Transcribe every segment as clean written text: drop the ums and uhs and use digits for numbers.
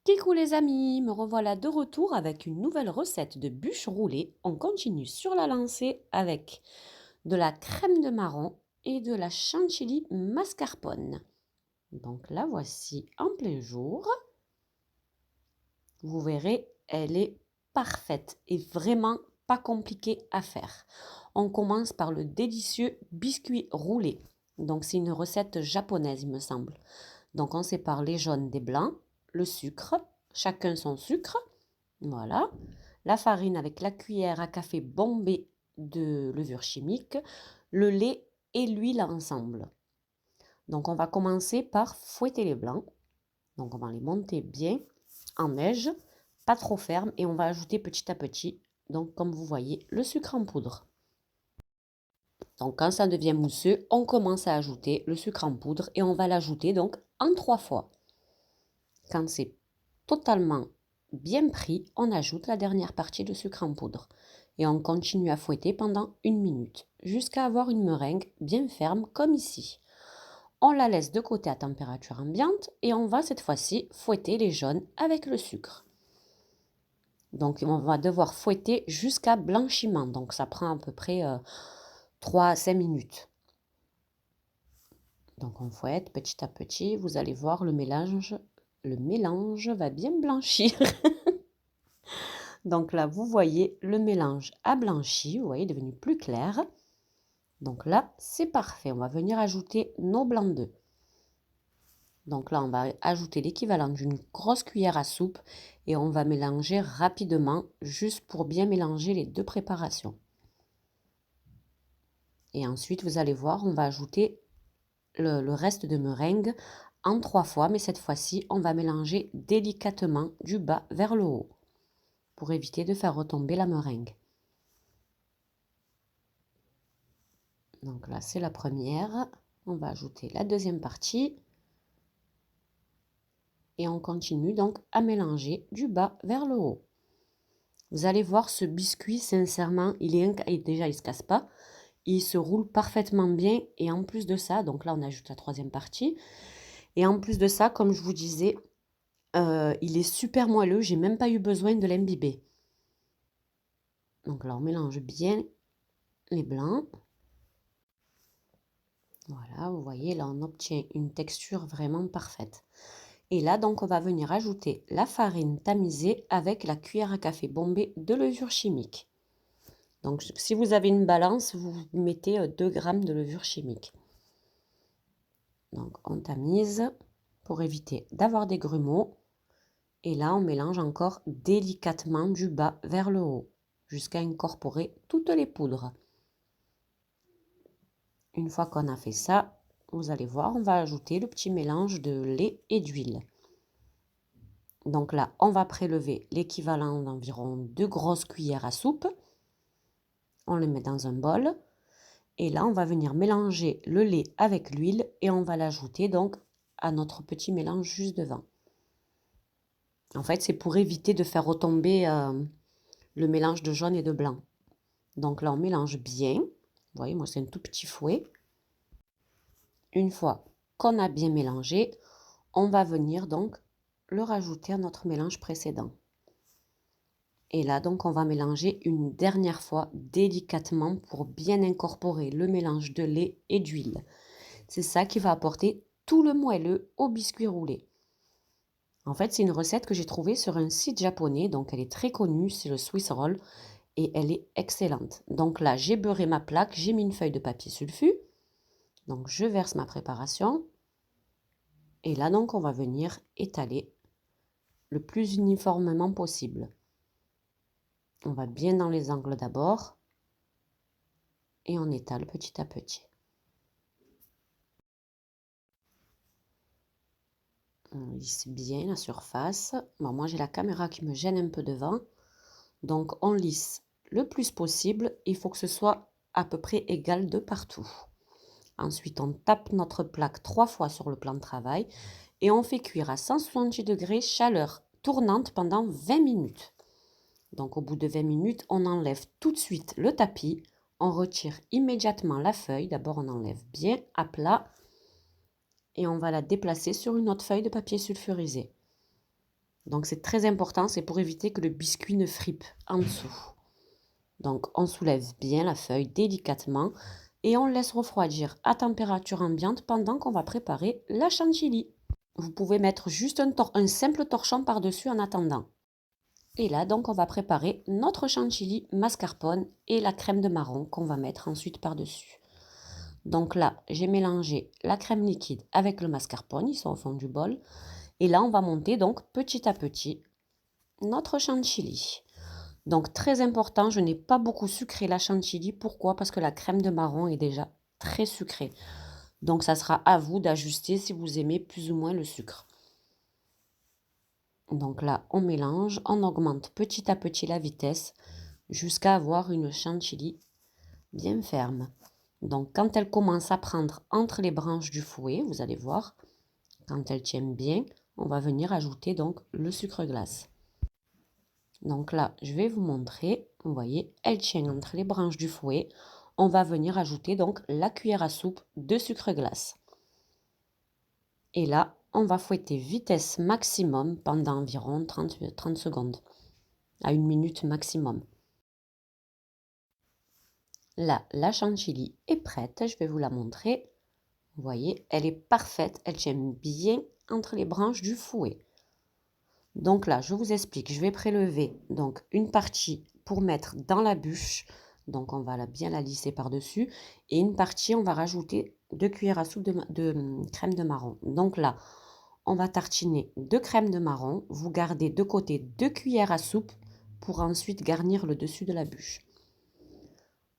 Coucou les amis, me revoilà de retour avec une nouvelle recette de bûches roulées. On continue sur la lancée avec de la crème de marron et de la chantilly mascarpone. Donc la voici en plein jour. Vous verrez, elle est parfaite et vraiment pas compliquée à faire. On commence par le délicieux biscuit roulé. Donc c'est une recette japonaise il me semble. Donc on sépare les jaunes des blancs, le sucre, chacun son sucre, voilà, la farine avec la cuillère à café bombée de levure chimique, le lait et l'huile ensemble. Donc on va commencer par fouetter les blancs. Donc on va les monter bien en neige, pas trop ferme, et on va ajouter petit à petit, donc comme vous voyez, le sucre en poudre. Donc quand ça devient mousseux, on commence à ajouter le sucre en poudre et on va l'ajouter donc en 3 fois. Quand c'est totalement bien pris, on ajoute la dernière partie de sucre en poudre. Et on continue à fouetter pendant 1 minute, jusqu'à avoir une meringue bien ferme comme ici. On la laisse de côté à température ambiante et on va cette fois-ci fouetter les jaunes avec le sucre. Donc on va devoir fouetter jusqu'à blanchiment, donc ça prend à peu près 3 à 5 minutes. Donc on fouette petit à petit, vous allez voir le mélange va bien blanchir. Donc là, vous voyez, le mélange a blanchi, vous voyez, il est devenu plus clair. Donc là, c'est parfait. On va venir ajouter nos blancs d'œufs. Donc là, on va ajouter l'équivalent d'une grosse cuillère à soupe et on va mélanger rapidement, juste pour bien mélanger les deux préparations. Et ensuite, vous allez voir, on va ajouter le reste de meringue en 3 fois, mais cette fois-ci, on va mélanger délicatement du bas vers le haut pour éviter de faire retomber la meringue. Donc là, c'est la première. On va ajouter la deuxième partie. Et on continue donc à mélanger du bas vers le haut. Vous allez voir ce biscuit, sincèrement, déjà il se casse pas. Il se roule parfaitement bien. Et en plus de ça, donc là on ajoute la troisième partie. Et en plus de ça, comme je vous disais, il est super moelleux. J'ai même pas eu besoin de l'imbiber. Donc là on mélange bien les blancs. Voilà, vous voyez, là on obtient une texture vraiment parfaite. Et là, donc, on va venir ajouter la farine tamisée avec la cuillère à café bombée de levure chimique. Donc, si vous avez une balance, vous mettez 2 grammes de levure chimique. Donc, on tamise pour éviter d'avoir des grumeaux. Et là, on mélange encore délicatement du bas vers le haut, jusqu'à incorporer toutes les poudres. Une fois qu'on a fait ça, vous allez voir, on va ajouter le petit mélange de lait et d'huile. Donc là, on va prélever l'équivalent d'environ 2 grosses cuillères à soupe. On les met dans un bol. Et là, on va venir mélanger le lait avec l'huile et on va l'ajouter donc à notre petit mélange juste devant. En fait, c'est pour éviter de faire retomber le mélange de jaune et de blanc. Donc là, on mélange bien. Vous voyez, moi, c'est un tout petit fouet. Une fois qu'on a bien mélangé, on va venir donc le rajouter à notre mélange précédent. Et là, donc, on va mélanger une dernière fois délicatement pour bien incorporer le mélange de lait et d'huile. C'est ça qui va apporter tout le moelleux au biscuit roulé. En fait, c'est une recette que j'ai trouvée sur un site japonais, donc elle est très connue, c'est le Swiss Roll, et elle est excellente. Donc là, j'ai beurré ma plaque, j'ai mis une feuille de papier sulfu, donc je verse ma préparation, et là, donc, on va venir étaler le plus uniformément possible. On va bien dans les angles d'abord, et on étale petit à petit. On lisse bien la surface. Bon, moi, j'ai la caméra qui me gêne un peu devant. Donc, on lisse le plus possible. Il faut que ce soit à peu près égal de partout. Ensuite, on tape notre plaque 3 fois sur le plan de travail et on fait cuire à 170 degrés chaleur tournante pendant 20 minutes. Donc, au bout de 20 minutes, on enlève tout de suite le tapis. On retire immédiatement la feuille. D'abord, on enlève bien à plat et on va la déplacer sur une autre feuille de papier sulfurisé. Donc c'est très important, c'est pour éviter que le biscuit ne fripe en dessous. Donc on soulève bien la feuille délicatement et on laisse refroidir à température ambiante pendant qu'on va préparer la chantilly. Vous pouvez mettre juste un simple torchon par-dessus en attendant. Et là, donc, on va préparer notre chantilly mascarpone et la crème de marron qu'on va mettre ensuite par-dessus. Donc là, j'ai mélangé la crème liquide avec le mascarpone, ils sont au fond du bol. Et là, on va monter donc petit à petit notre chantilly. Donc très important, je n'ai pas beaucoup sucré la chantilly. Pourquoi? Parce que la crème de marron est déjà très sucrée. Donc ça sera à vous d'ajuster si vous aimez plus ou moins le sucre. Donc là, on mélange, on augmente petit à petit la vitesse jusqu'à avoir une chantilly bien ferme. Donc quand elle commence à prendre entre les branches du fouet, vous allez voir, quand elle tient bien, on va venir ajouter donc le sucre glace. Donc là, je vais vous montrer, vous voyez, elle tient entre les branches du fouet. On va venir ajouter donc la cuillère à soupe de sucre glace. Et là, on va fouetter vitesse maximum pendant environ 30 secondes, à 1 minute maximum. Là, la chantilly est prête, je vais vous la montrer. Vous voyez, elle est parfaite, elle tient bien entre les branches du fouet. Donc là, je vous explique, je vais prélever donc une partie pour mettre dans la bûche. Donc on va bien la lisser par-dessus. Et une partie, on va rajouter 2 cuillères à soupe de crème de marron. Donc là, on va tartiner 2 crèmes de marron. Vous gardez de côté 2 cuillères à soupe pour ensuite garnir le dessus de la bûche.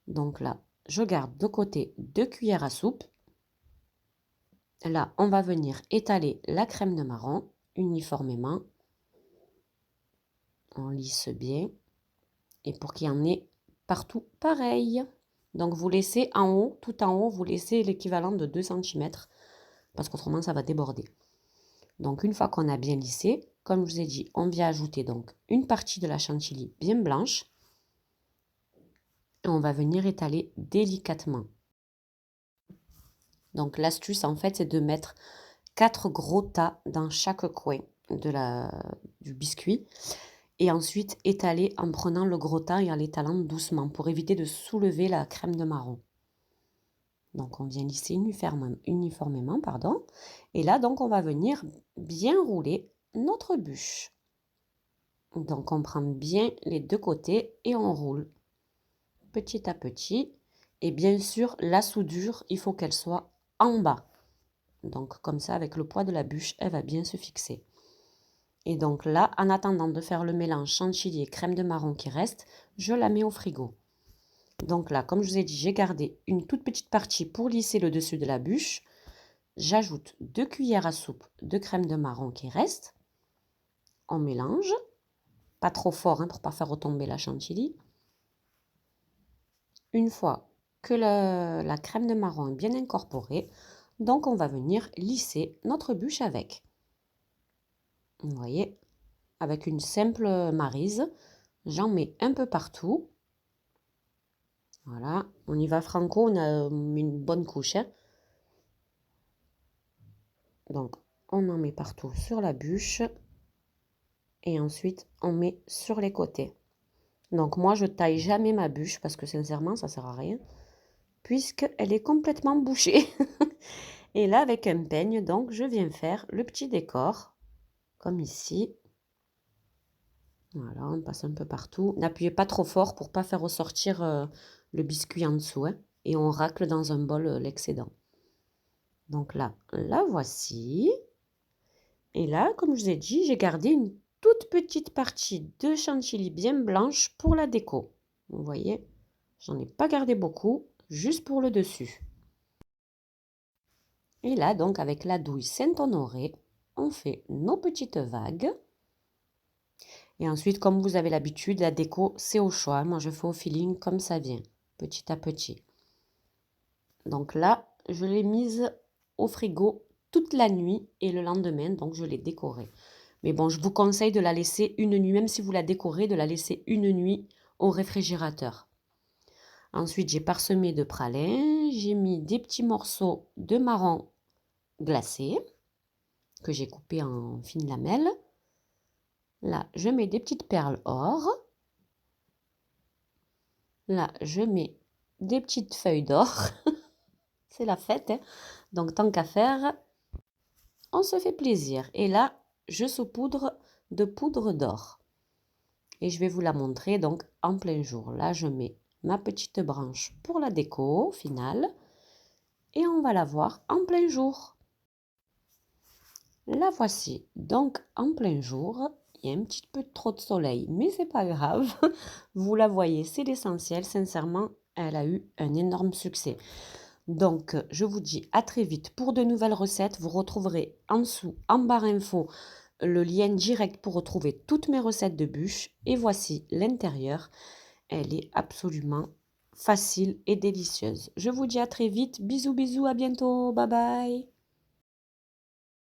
Donc là, je garde de côté 2 cuillères à soupe. Là, on va venir étaler la crème de marron uniformément. On lisse bien. Et pour qu'il y en ait partout pareil. Donc vous laissez en haut, tout en haut, vous laissez l'équivalent de 2 cm parce qu'autrement ça va déborder. Donc une fois qu'on a bien lissé, comme je vous ai dit, on vient ajouter donc une partie de la chantilly bien blanche. Et on va venir étaler délicatement. Donc l'astuce en fait c'est de mettre 4 gros tas dans chaque coin du biscuit. Et ensuite étaler en prenant le gros tas et en l'étalant doucement pour éviter de soulever la crème de marron. Donc on vient lisser uniformément, pardon. Et là donc on va venir bien rouler notre bûche. Donc on prend bien les deux côtés et on roule petit à petit. Et bien sûr la soudure, il faut qu'elle soit en bas. Donc comme ça avec le poids de la bûche, elle va bien se fixer. Et donc là, en attendant de faire le mélange chantilly et crème de marron qui reste, je la mets au frigo. Donc là, comme je vous ai dit, j'ai gardé une toute petite partie pour lisser le dessus de la bûche. J'ajoute 2 cuillères à soupe de crème de marron qui reste. On mélange, pas trop fort pour ne pas faire retomber la chantilly. Une fois que la crème de marron est bien incorporée, donc on va venir lisser notre bûche avec. Vous voyez, avec une simple maryse, j'en mets un peu partout. Voilà, on y va franco, on a mis une bonne couche. Donc, on en met partout sur la bûche. Et ensuite, on met sur les côtés. Donc, moi, je taille jamais ma bûche parce que sincèrement, ça ne sert à rien. Puisqu'elle est complètement bouchée. Et là, avec un peigne, donc, je viens faire le petit décor. Comme ici. Voilà, on passe un peu partout. N'appuyez pas trop fort pour ne pas faire ressortir le biscuit en dessous. Et on racle dans un bol l'excédent. Donc là, la voici. Et là, comme je vous ai dit, j'ai gardé une toute petite partie de chantilly bien blanche pour la déco. Vous voyez, j'en ai pas gardé beaucoup, juste pour le dessus. Et là, donc, avec la douille Saint-Honoré, on fait nos petites vagues. Et ensuite, comme vous avez l'habitude, la déco, c'est au choix. Moi, je fais au feeling comme ça vient, petit à petit. Donc là, je l'ai mise au frigo toute la nuit et le lendemain, donc je l'ai décorée. Mais bon, je vous conseille de la laisser une nuit, même si vous la décorez, de la laisser une nuit au réfrigérateur. Ensuite, j'ai parsemé de pralin, j'ai mis des petits morceaux de marron glacé que j'ai coupé en fines lamelles. Là, je mets des petites perles or. Là, je mets des petites feuilles d'or. C'est la fête, hein. Donc, tant qu'à faire, on se fait plaisir. Et là, je saupoudre de poudre d'or. Et je vais vous la montrer donc en plein jour. Là, je mets ma petite branche pour la déco finale. Et on va la voir en plein jour. La voici donc en plein jour. Il y a un petit peu trop de soleil, mais c'est pas grave. Vous la voyez, c'est l'essentiel. Sincèrement, elle a eu un énorme succès. Donc, je vous dis à très vite pour de nouvelles recettes. Vous retrouverez en dessous, en barre info, le lien direct pour retrouver toutes mes recettes de bûches. Et voici l'intérieur. Elle est absolument facile et délicieuse. Je vous dis à très vite. Bisous, bisous, à bientôt. Bye bye.